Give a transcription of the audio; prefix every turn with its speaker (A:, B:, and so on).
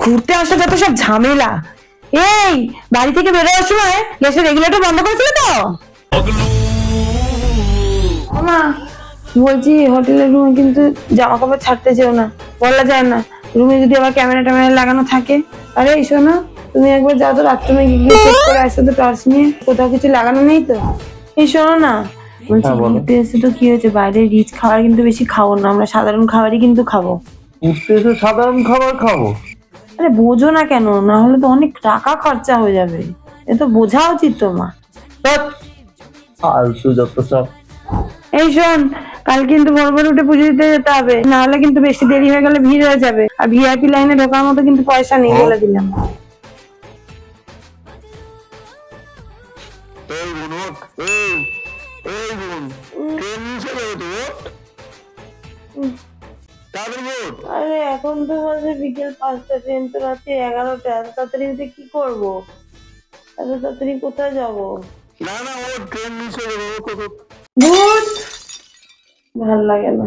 A: ঘুরতে আসলে যত সব ঝামেলা। এই বাড়ি থেকে বেরোবার সময় গ্যাসের রেগুলেটর বন্ধ করেছিল তো? মা বলছি হোটেলের রুমে কিন্তু জামা কাপড় ছাড়তে যেও না, বলা যায় না রুমে যদি আবার ক্যামেরা ট্যামেরা লাগানো থাকে। আরে এই শোনো, তুমি একবার যাও তো বাথরুমে গিয়ে চেক করে আসো তো, টর্চ নিয়ে কোথাও কিছু লাগানো নেই তো। এই শোনো না, বলছি
B: হ্যাঁ বলো।
A: ঘুরতে এসে তো কি হয়েছে, বাইরে রিচ খাবার কিন্তু বেশি খাবো না, আমরা সাধারণ খাবারই কিন্তু খাবো।
B: ঘুরতে এসে সাধারণ খাবার খাবো?
A: আরে বোঝো না কেন, না হলে তো অনেক টাকা খরচা হয়ে যাবে, এ তো বোঝা উচিত তোমার।
B: ধ্যাৎ, ফালতু যত সব।
A: এই শোন, কাল কিন্তু ভোর ভোর উঠে পুজো দিতে যেতে হবে, না হলে কিন্তু বেশি দেরি হয়ে গেলে ভিড় হয়ে যাবে, আর ভিআইপি লাইনে ঢোকার মতো কিন্তু পয়সা নেই বলে দিলাম।
B: এই বোন ওঠ, এই বোন, ট্রেন মিস হয়ে গেছে, ওঠ। তাড়াতাড়ি ওঠ।
A: আরে এখন তো বাজে বিকেল 5টা, ট্রেন তো রাত্রি 11টা, এত তাড়াতাড়ি উঠে কি করবো? এত তাড়াতাড়ি কোথায় যাবো?
B: না না, ওঠ, ট্রেন মিস হয়ে যাবে, ওঠ ওঠ ওঠ।
A: ভূত, ভাল লাগে না।